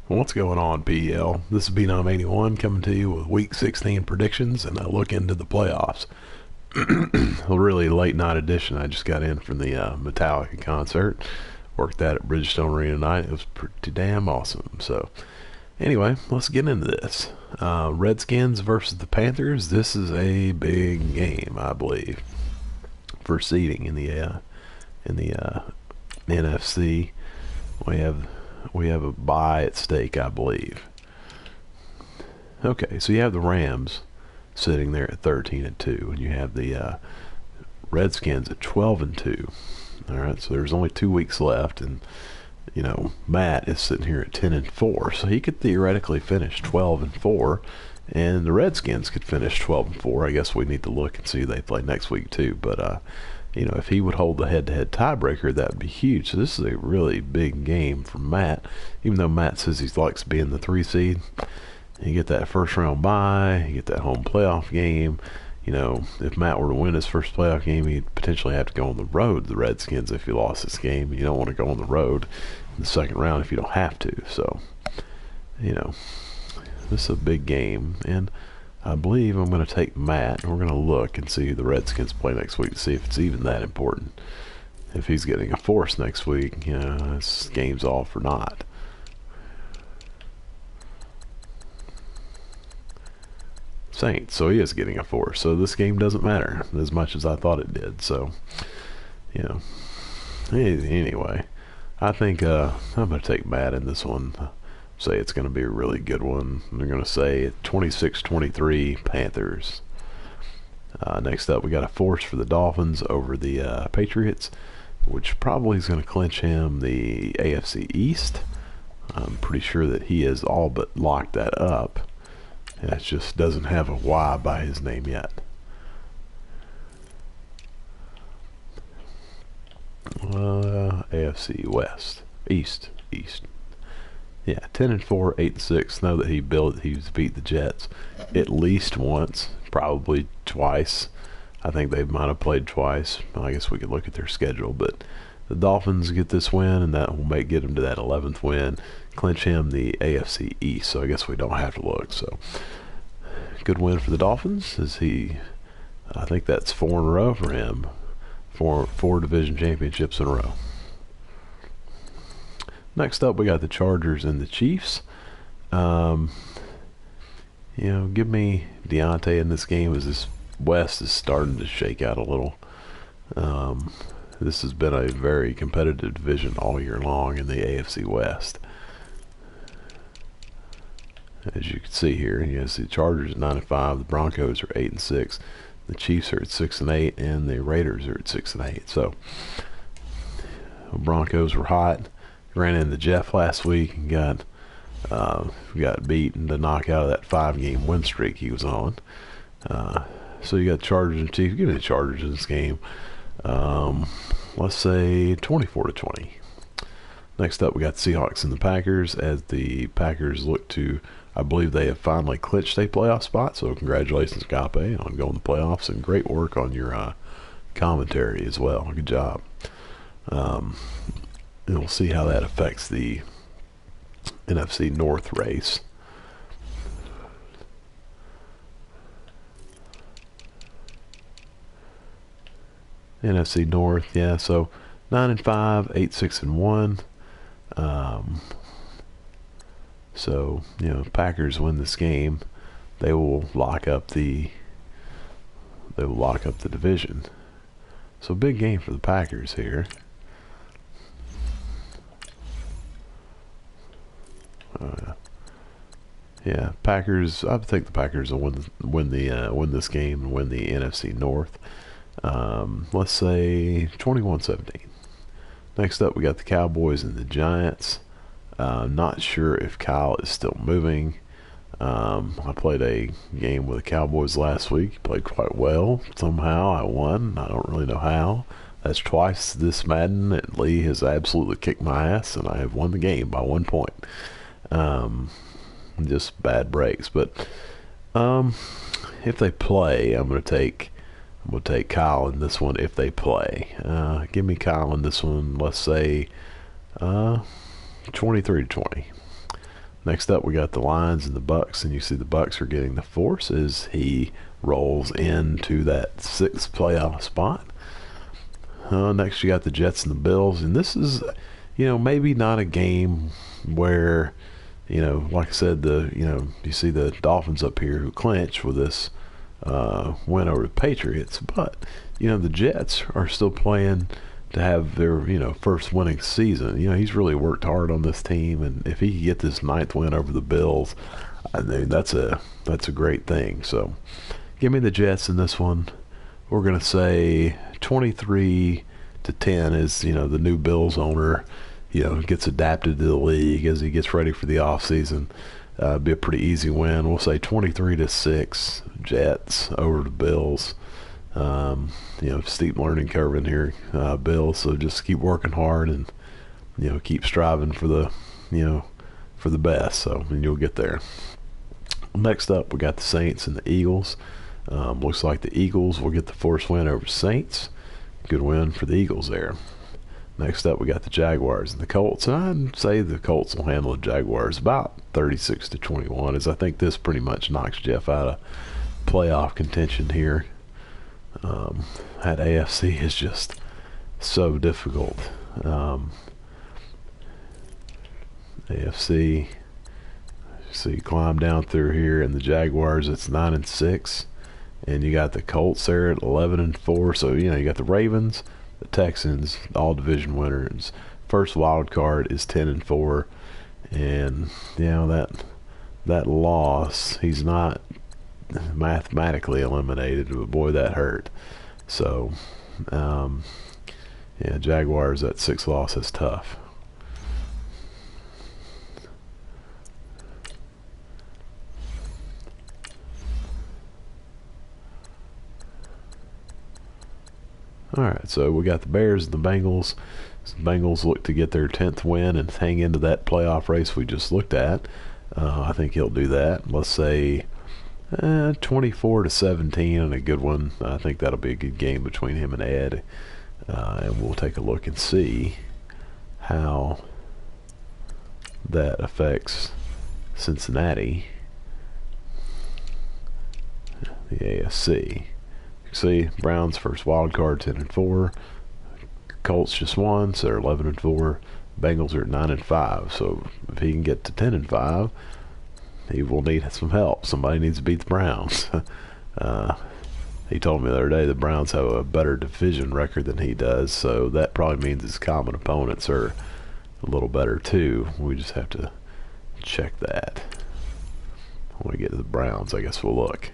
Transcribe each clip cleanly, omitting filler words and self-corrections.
What's going on, PL? This is B981 coming to you with Week 16 predictions and a look into the playoffs. A really late night edition. I just got in from the Metallica concert. Worked that at Bridgestone Arena tonight. It was pretty damn awesome. So, anyway, let's get into this. Redskins versus the Panthers. This is a big game, I believe, for seeding in the NFC. We have a bye at stake, I believe. Okay, so you have the Rams sitting there at 13-2, and you have the Redskins at 12-2. All right, so there's only 2 weeks left, and Matt is sitting here at 10-4, so he could theoretically finish 12-4, and the Redskins could finish 12-4. I guess we need to look and see who they play next week too, but if he would hold the head-to-head tiebreaker, that would be huge. So this is a really big game for Matt. Even though Matt says he likes being the 3 seed, you get that first round bye, you get that home playoff game. If Matt were to win his first playoff game, he'd potentially have to go on the road to the Redskins if he lost this game. You don't want to go on the road in the second round if you don't have to. So, this is a big game, and I believe I'm going to take Matt, and we're going to look and see who the Redskins play next week to see if it's even that important. If he's getting a force next week, this game's off or not. Saints, so he is getting a force. So this game doesn't matter as much as I thought it did. So, anyway, I think I'm going to take Matt in this one. Say it's going to be a really good one. They're going to say 26-23 Panthers. Next up, we got a force for the Dolphins over the Patriots, which probably is going to clinch him the AFC East. I'm pretty sure that he has all but locked that up. And it just doesn't have a Y by his name yet. AFC West. East. Yeah, 10-4, 8-6. Know that he's beat the Jets at least once, probably twice. I think they might have played twice. I guess we could look at their schedule, but the Dolphins get this win, and that will get him to that 11th win, clinch him the AFC East. So I guess we don't have to look. So good win for the Dolphins. I think that's 4 in a row for him. Four division championships in a row. Next up, we got the Chargers and the Chiefs. Give me Deontay in this game as this West is starting to shake out a little. This has been a very competitive division all year long in the AFC West. As you can see here, the Chargers at 9-5, the Broncos are 8-6, the Chiefs are at 6-8, and the Raiders are at 6-8. So, the Broncos were hot. Ran into Jeff last week and got beaten to knock out of that 5-game win streak he was on. So you got Chargers and Chiefs. Give me the Chargers in this game. Let's say 24-20. Next up, we got the Seahawks and the Packers, as the Packers look to, I believe they have finally clinched a playoff spot. So congratulations, Gape, on going to the playoffs, and great work on your commentary as well. Good job. And we'll see how that affects the NFC North race. NFC North, yeah, so 9-5, 8-6-1. So, Packers win this game, they will lock up the division. So big game for the Packers here. Yeah, Packers. I think the Packers will win this game and win the NFC North. Let's say 21-17. Next up, we got the Cowboys and the Giants. Not sure if Kyle is still moving. I played a game with the Cowboys last week. He played quite well. Somehow I won. I don't really know how. That's twice this Madden that Lee has absolutely kicked my ass, and I have won the game by 1 point. Just bad breaks, but if they play, I'm gonna take Kyle in this one. If they play, give me Kyle in this one. Let's say 23-20. Next up, we got the Lions and the Bucks, and you see the Bucks are getting the force as he rolls into that 6th playoff spot. Next, you got the Jets and the Bills, and this is, maybe not a game where, like I said, you see the Dolphins up here who clinch with this win over the Patriots, but the Jets are still playing to have their first winning season. He's really worked hard on this team, and if he can get this 9th win over the Bills, I mean that's a great thing. So give me the Jets in this one. We're gonna say 23-10 as the new Bills owner gets adapted to the league as he gets ready for the offseason. Be a pretty easy win. We'll say 23-6 Jets over the Bills. Steep learning curve in here, Bills. So just keep working hard and keep striving for the for the best. So and you'll get there. Next up, we got the Saints and the Eagles. Looks like the Eagles will get the first win over Saints. Good win for the Eagles there. Next up, we got the Jaguars and the Colts. And I'd say the Colts will handle the Jaguars about 36-21, as I think this pretty much knocks Jeff out of playoff contention here. That AFC is just so difficult. AFC, so you climb down through here, and the Jaguars, it's 9-6, and you got the Colts there at 11-4. So you got the Ravens, the Texans, all division winners. First wild card is 10-4, and that loss, he's not mathematically eliminated, but boy, that hurt. So Jaguars, that 6th loss is tough. Alright, so we got the Bears and the Bengals. The Bengals look to get their 10th win and hang into that playoff race we just looked at. I think he'll do that. Let's say 24-17 and a good one. I think that'll be a good game between him and Ed. And we'll take a look and see how that affects Cincinnati, the AFC. See, Browns first wild card 10-4. Colts just won, so they're 11-4. Bengals are at 9-5. So if he can get to 10-5, he will need some help. Somebody needs to beat the Browns. He told me the other day the Browns have a better division record than he does, so that probably means his common opponents are a little better too. We just have to check that. When we get to the Browns, I guess we'll look.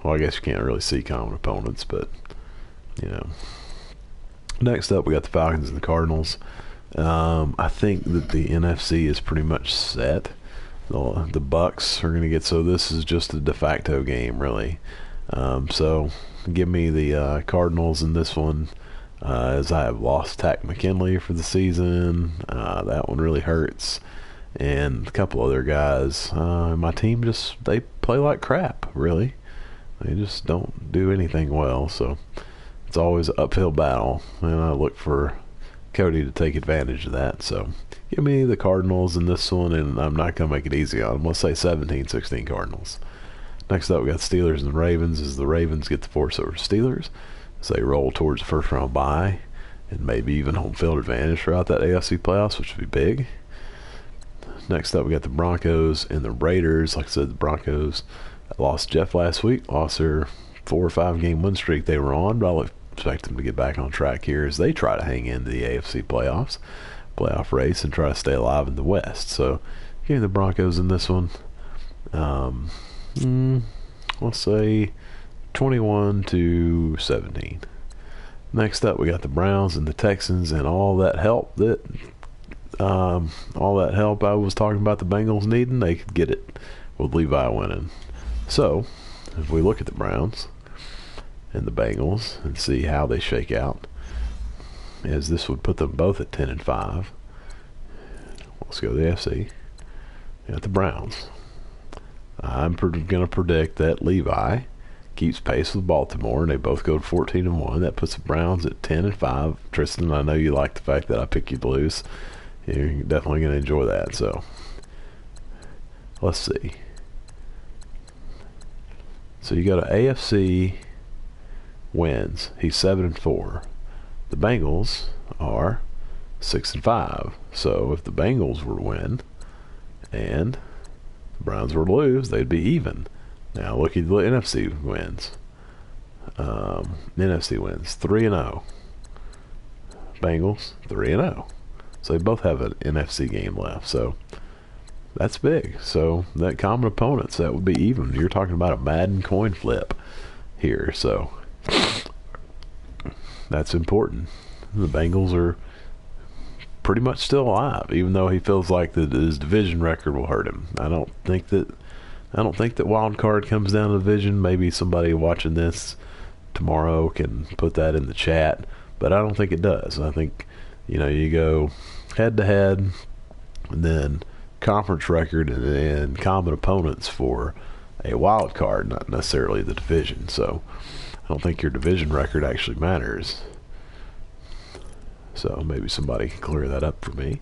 Well, I guess you can't really see common opponents, but Next up, we got the Falcons and the Cardinals. I think that the NFC is pretty much set. The Bucks are going to get, so this is just a de facto game, really. So give me the Cardinals in this one, as I have lost Takk McKinley for the season. That one really hurts. And a couple other guys. My team they play like crap, really. They just don't do anything well, so it's always an uphill battle, and I look for Cody to take advantage of that. So give me the Cardinals in this one, and I'm not going to make it easy on them. Let's say 17-16 Cardinals. Next up, we got Steelers and Ravens, as the Ravens get the force over Steelers as they roll towards the first round bye and maybe even home field advantage throughout that AFC playoffs, which would be big. Next up, we got the Broncos and the Raiders. Like I said, the Broncos lost Jeff last week, lost their 4 or 5 game win streak they were on, but I'll expect them to get back on track here as they try to hang into the AFC playoff race and try to stay alive in the West. So give me the Broncos in this one. Let's say 21-17. Next up, we got the Browns and the Texans, and all that help I was talking about the Bengals needing, they could get it with Levi winning. So if we look at the Browns and the Bengals and see how they shake out, as this would put them both at 10-5. Let's go to the AFC. We got the Browns. I'm going to predict that Levi keeps pace with Baltimore, and they both go to 14-1. That puts the Browns at 10-5. Tristan, I know you like the fact that I pick you to lose. You're definitely going to enjoy that. So let's see. So you got an AFC wins. He's 7-4. The Bengals are 6-5. So if the Bengals were to win and the Browns were to lose, they'd be even. Now look at the NFC wins. NFC wins 3-0. Bengals 3-0. So they both have an NFC game left. So that's big. So that common opponents, that would be even. You're talking about a Madden coin flip here. So that's important. The Bengals are pretty much still alive, even though he feels like that his division record will hurt him. I don't think that wild card comes down to division. Maybe somebody watching this tomorrow can put that in the chat, but I don't think it does. I think, you go head to head, and then conference record, and then common opponents for a wild card, not necessarily the division. So I don't think your division record actually matters. So maybe somebody can clear that up for me.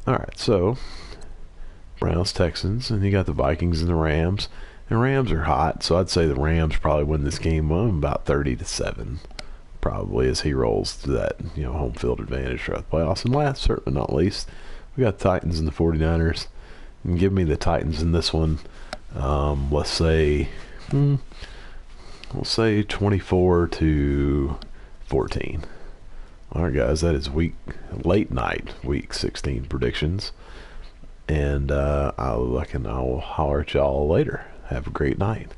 Alright, so Browns, Texans, and you got the Vikings and the Rams. And Rams are hot, so I'd say the Rams probably win this game about 30-7. Probably, as he rolls to that home field advantage throughout the playoffs. And last, certainly not least, we got the Titans and the 49ers. And give me the Titans in this one. Let's say 24-14. All right, guys, that is late night week 16 predictions. And I'll holler at y'all later. Have a great night.